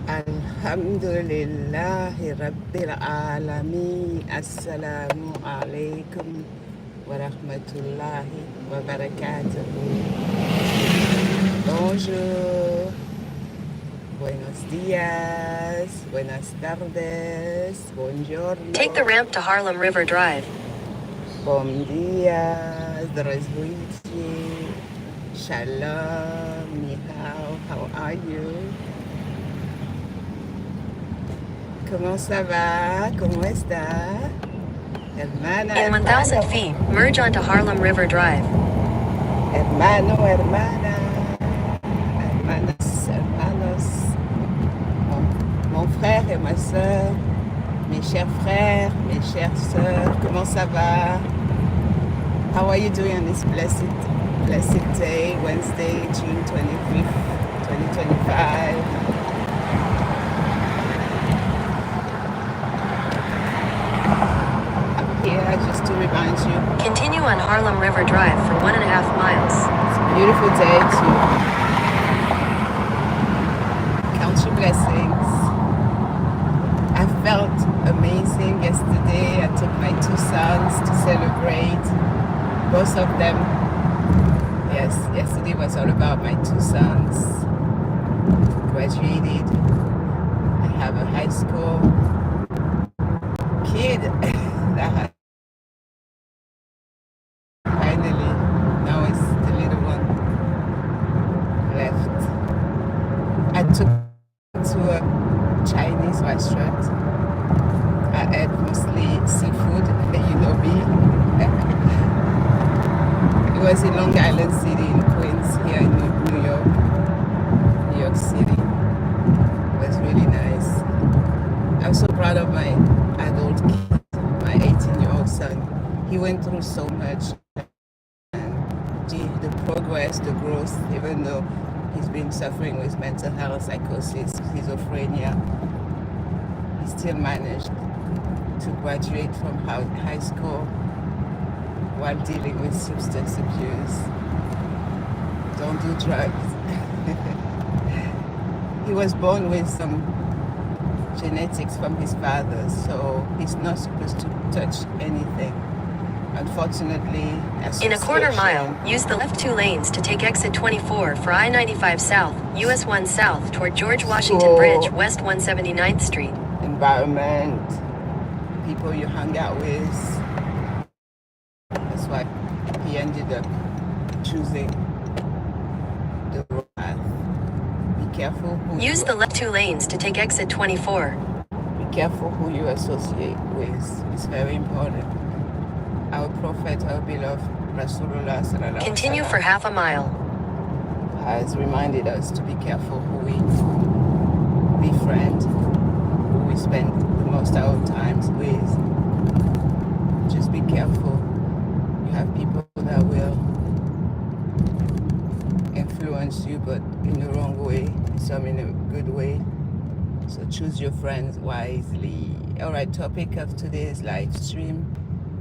Alhamdulillahi Rabbil Alameen. Assalamu alaikum wa rahmatullahi wa barakatuh. Bonjour, buenos dias, buenas tardes, buongiorno. Take the ramp to Harlem River Drive. Bom dia, здравствуйте, shalom, ni hao, how are you? Comment ça va? ¿Cómo está? Hermana, In 1,000 feet, merge onto Harlem River Drive. hermano, hermana, hermanas, hermanos, mon frère et ma soeur, mes chers frères, mes chères sœurs, comment ça va? How are you doing on this blessed day, Wednesday, June 25th, 2025? Here just to remind you, Continue on Harlem River Drive for 1.5 miles. it's a beautiful day to count your blessings. I felt amazing yesterday. I took my 2 sons to celebrate. Both of them, yes, yesterday was all about my 2 sons. Graduated. I have a high school kid that has finally, now it's the little one left. I took to a Chinese restaurant. I ate mostly seafood, you know me. It was in Long Island City in Queens, here in New York City. It was really nice. I'm so proud of my adult kid, my 18-year-old son. He went through so much. The progress, the growth, even though he's been suffering with mental health, psychosis, schizophrenia, he still managed to graduate from high school while dealing with substance abuse. Don't do drugs. He was born with some genetics from his father, so he's not supposed to touch anything. Unfortunately, In a quarter mile, use the left 2 lanes to take exit 24 for I-95 South, US 1 South toward George Washington Bridge, West 179th Street. Environment, people you hang out with. That's why he ended up choosing the road path. Be careful who Use the left 2 lanes to take exit 24. Be careful who you associate with. It's very important. Our Prophet, our beloved Rasulullah sallallahu alaihi Continue wasallam, for half a mile. has reminded us to be careful who we befriend, who we spend the most of our times with. Just be careful. You have people that will influence you, but in the wrong way, some in a good way. So choose your friends wisely. All right, topic of today's live stream: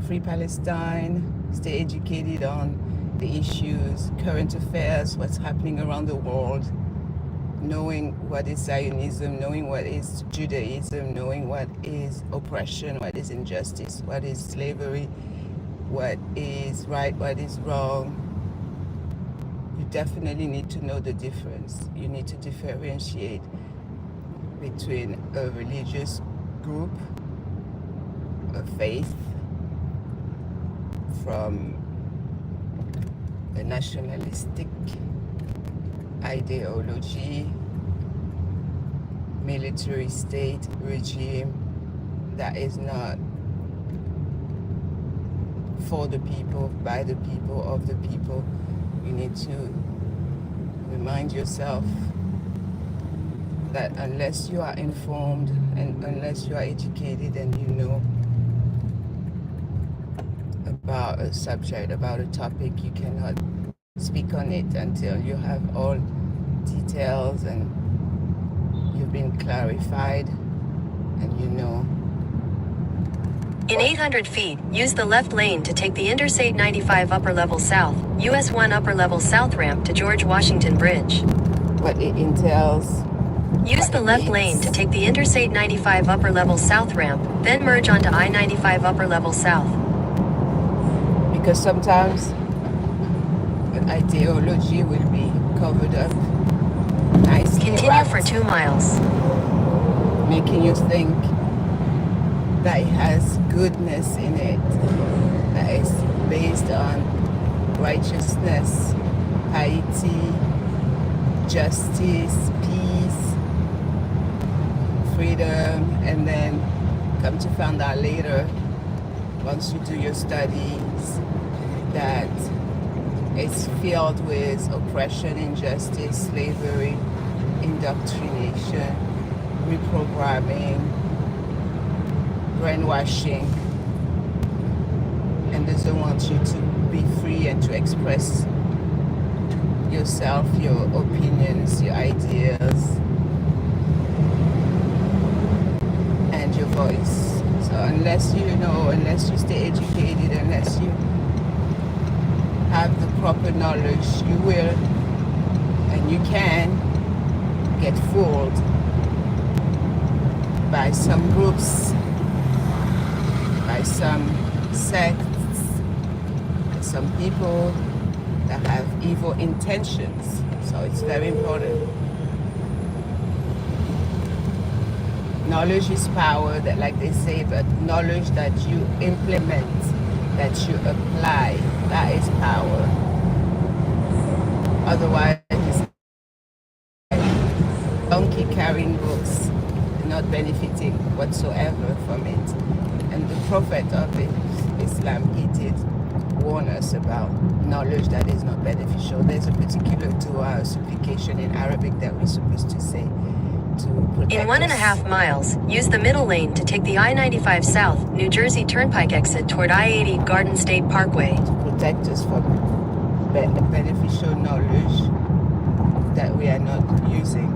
Free Palestine. Stay educated on the issues, current affairs, what's happening around the world, knowing what is Zionism, knowing what is Judaism, knowing what is oppression, what is injustice, what is slavery, what is right, what is wrong. You definitely need to know the difference. You need to differentiate between a religious group, a faith, from a nationalistic ideology, military state regime that is not for the people, by the people, of the people. You need to remind yourself that unless you are informed and unless you are educated and you know about a subject, about a topic, you cannot speak on it until you have all details and you've been clarified and you know. In 800 feet, use the left lane to take the Interstate 95 Upper Level South, US 1 Upper Level South ramp to George Washington Bridge. What it entails, Use the left lane to take the Interstate 95 upper level south ramp, then merge onto I-95 upper level south. Because sometimes an ideology will be covered up nicely. Continue for 2 miles. Making you think that it has goodness in it, that is based on righteousness, piety, justice, peace, freedom, and then come to find out later, once you do your studies, that it's filled with oppression, injustice, slavery, indoctrination, reprogramming, brainwashing, and doesn't want you to be free and to express yourself, your opinions, your ideas, and your voice. So unless you know, unless you stay educated, unless you have the proper knowledge, you will and you can get fooled by some groups, by some sects, some people that have evil intentions. So it's very important. Knowledge is power, that like they say, but knowledge that you implement, that you apply, that is power. Otherwise, it's like donkey carrying books, not benefiting whatsoever from it. And the prophet of Islam, he did warn us about knowledge that is not beneficial. There's a particular dua supplication in Arabic that we're supposed to say to protect In 1.5 miles, use the middle lane to take the I-95 South, New Jersey Turnpike exit toward I-80 Garden State Parkway. to protect us from beneficial knowledge that we are not using.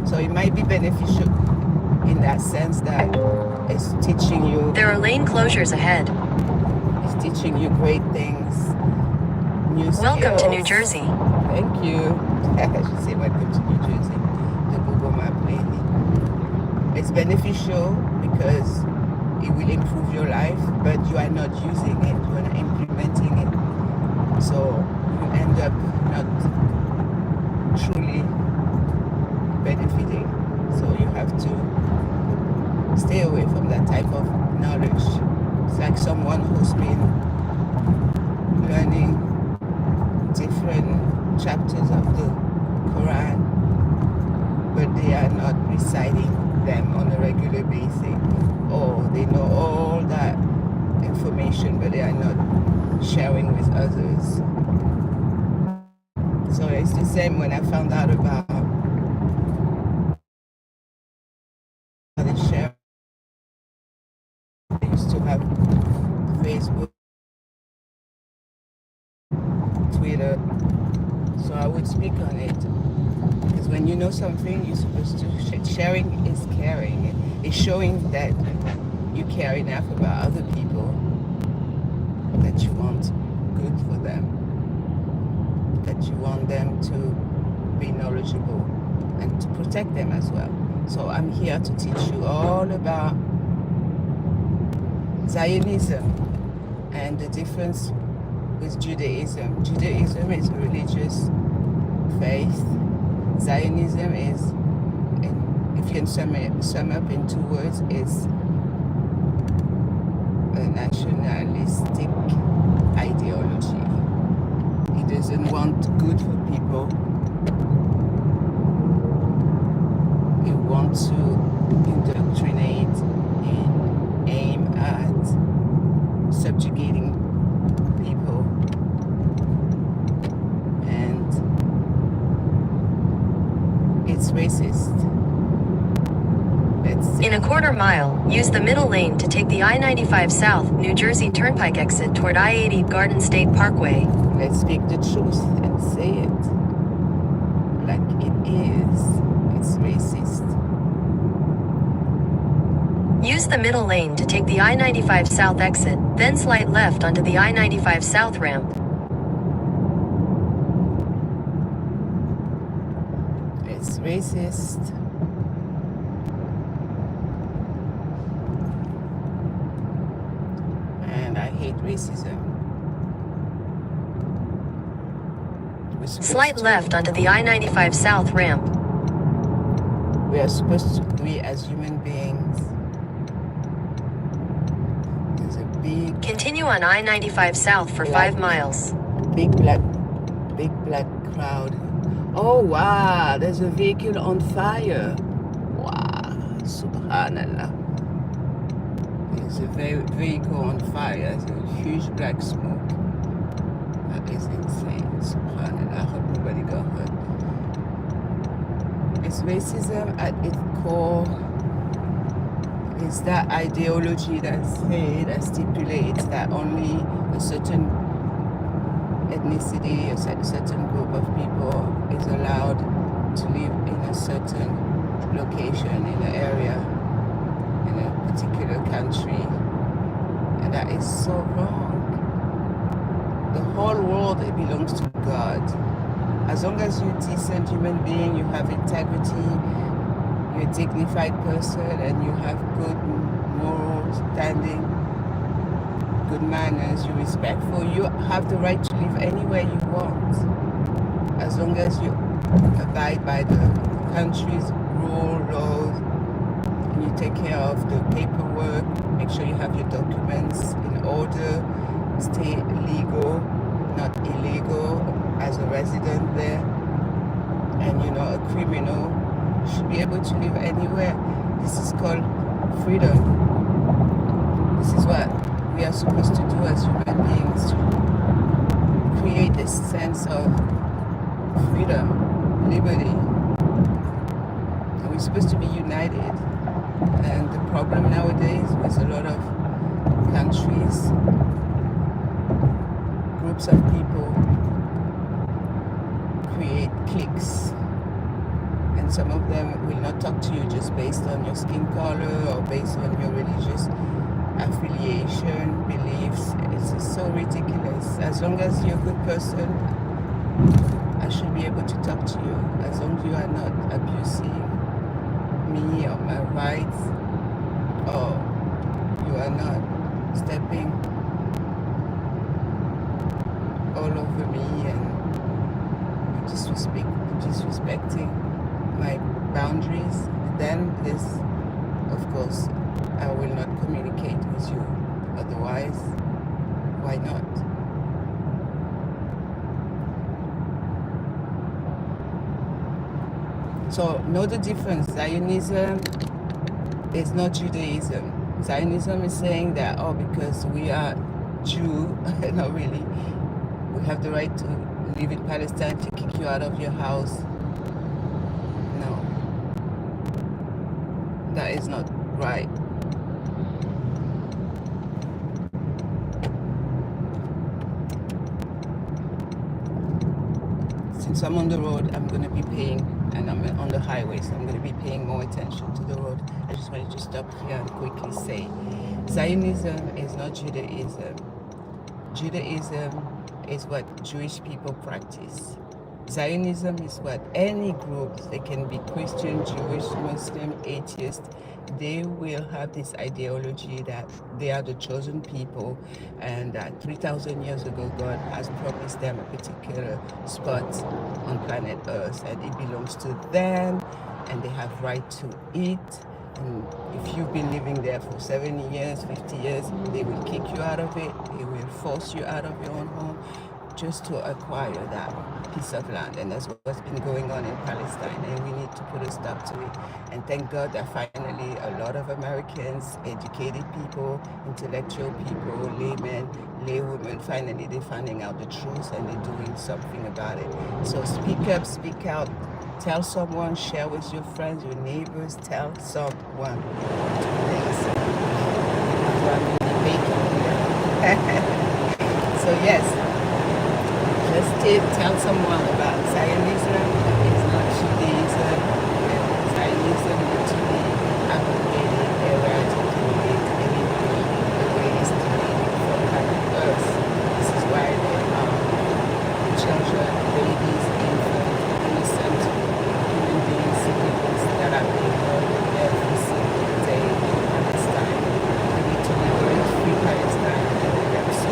So it might be beneficial in that sense that it's teaching you. There are lane closures ahead. It's teaching you great things, new skills. Welcome to New Jersey. Thank you. I should say welcome to New Jersey, the Google Map lady. It's beneficial because it will improve your life, but you are not using it, you are not implementing it. So you end up not truly benefiting. So you have to stay away from that type of knowledge. It's like someone who's been learning different chapters of the Quran, but they are not reciting them on a regular basis, or they know all that information, but they are not sharing with others. So it's the same when I found out about the share. I used to have Facebook, Twitter, so I would speak on it. Because when you know something, you're supposed to sharing is caring. It's showing that you care enough about other people, that you want good for them, that you want them to be knowledgeable and to protect them as well. So I'm here to teach you all about Zionism and the difference with Judaism. Judaism is a religious faith. Zionism is, if you can sum up in 2 words, is a nationalistic ideology. He doesn't want good for people. He wants to indoctrinate and aim at subjugating people, and it's racist. In a 1/4 mile, use the middle lane to take the I-95 South, New Jersey Turnpike exit toward I-80 Garden State Parkway. Let's speak the truth and say it like it is. It's racist. Use the middle lane to take the I-95 South exit, then slide left onto the I-95 South ramp. It's racist. create racism. Slight left onto the I-95 South ramp. We are supposed to, we as human beings, there's a big... Continue on I-95 South for 5 miles. Big black crowd. Oh wow, there's a vehicle on fire. Wow, subhanallah. There's a vehicle on fire. There's a huge black smoke. That is insane. Subhanallah. I hope nobody got hurt. It's racism at its core. It's that ideology that stipulates that only a certain ethnicity, a certain group of people is allowed to live in a certain location, in an area, in a particular country. And that is so wrong. The whole world, it belongs to God. As long as you're a decent human being, you have integrity, you're a dignified person, and you have good moral standing, good manners, you're respectful, you have the right to live anywhere you want. As long as you abide by the country's rule, laws, and you take care of the paperwork, make sure you have your documents in order, stay legal, not illegal as a resident there, and you're not a criminal, you should be able to live anywhere. This is called freedom. This is what we are supposed to do as human beings, to create this sense of freedom, liberty. And we're supposed to be united. And the problem nowadays with a lot of countries, groups of people create cliques, and some of them will not talk to you just based on your skin color or based on your religious affiliation, beliefs. It's just so ridiculous. As long as you're a good person, I should be able to talk to you. As long as you are not abusing me or my rights, or you are not stepping all over me and disrespecting my boundaries, then this, of course, I will not communicate with you. Otherwise, why not? So know the difference. Zionism is not Judaism. Zionism is saying that, oh, because we are Jew, not really, we have the right to live in Palestine, to kick you out of your house. No, that is not right. Since I'm on the road, I'm going to be paying, and I'm on the highway, so I'm going to be paying more attention to the road. I just wanted to stop here and quickly say, Zionism is not Judaism. Judaism is what Jewish people practice. Zionism is what any group, they can be Christian, Jewish, Muslim, atheist, they will have this ideology that they are the chosen people, and that 3,000 years ago God has promised them a particular spot on planet Earth, and it belongs to them, and they have right to eat. And if you've been living there for 70 years, 50 years, they will kick you out of it. They will force you out of your own home just to acquire that piece of land. And that's what's been going on in Palestine. And we need to put a stop to it. And thank God that finally a lot of Americans, educated people, intellectual people, laymen, laywomen, finally they're finding out the truth and they're doing something about it. So speak up, speak out. Tell someone, share with your friends, your neighbors, tell someone. So yes, just tell someone about Zionism. It's not Judaism. Zionism is to be abrogated, eradicated, anything the way it's doing from planet Earth. This is why there are children, babies, infants, innocent human beings, civilians that are being murdered every single day in Palestine. We need to liberate free Palestine, and we have so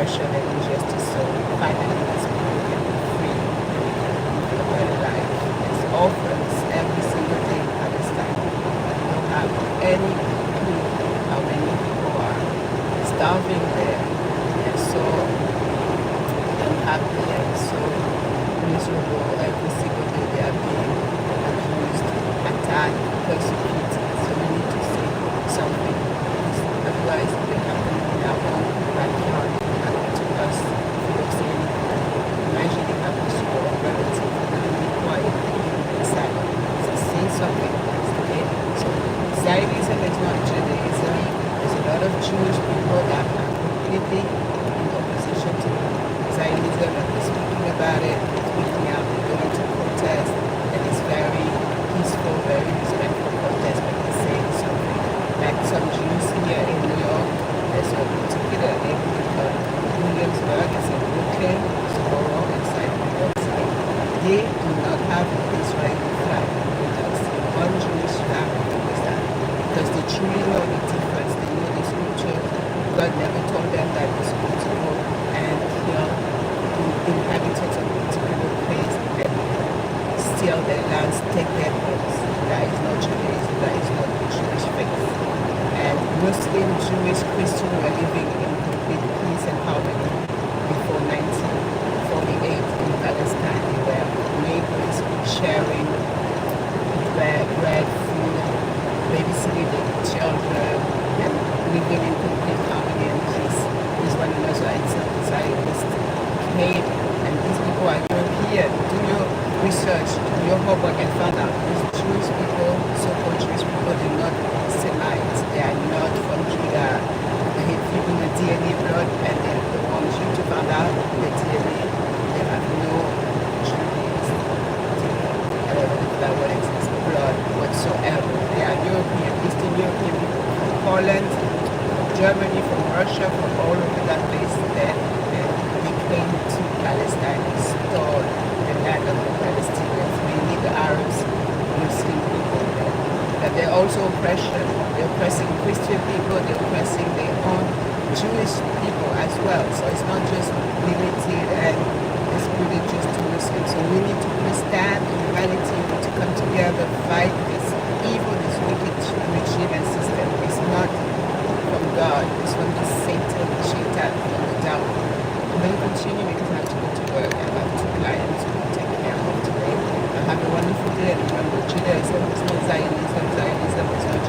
oppression and injustice. So finally, these people can be free and live a better life. There's orphans every single day in Palestine. We don't have any clue how many people are starving there and so unhappy and so miserable. Every single day they are being abused, attacked, persecuted. So we need to say something. Otherwise, it will happen in our own backyard. It will happen to us if we don't say anything. Imagine it happens to our relative. We will be quiet, silent. So say something. Okay? So Zionism is not Judaism. There's a lot of Jewish people that are completely in opposition to Zionism and they're speaking about it, speaking out, they're going to protest, and it's very peaceful, very respectful protest, but they're saying something. Like some Jews here in New York, there's a particular neighborhood called Williamsburg, it's in Brooklyn, it's a borough inside New York City. They do not have an Israeli flag. That's one Jewish flag because that. Because they truly know the difference. They know the scripture. God never told them that they're supposed to go and kill the inhabitants of a particular place and steal their lands, take their homes. That is not Judaism. That is not the Jewish faith. And Muslim, Jewish, Christian were living in complete peace and harmony before 1948 in Palestine. They were neighbors sharing bread, food, babysitting their children, and living in complete harmony and peace with one another until the Zionists came. And these people are European. Do your research, do your homework, and find out these Jewish people, so-called Jewish people, they're not Semites. They are not from Judah. They have given the DNA blood, and they want you to find out the DNA. They have no Jewish that what exists, blood whatsoever. They are European, Eastern European people from Poland, from Germany, from Russia, from all over that place there. And they came to Palestine and stole the land of the Palestinians, mainly the Arabs, Muslim people there. But they're also oppression. They're oppressing Christian people, they're oppressing their own Jewish people as well. So it's not just limited and excluded just to Muslims. So we need to stand in humanity, we need to come together, fight this evil, this wicked regime and system. It's not from God, it's from the Satan, Shaitan, from the devil. I'm going to continue because I have to go to work. I have two clients to take care of today. Have a wonderful day, and remember, Judaism is not Zionism, Zionism is not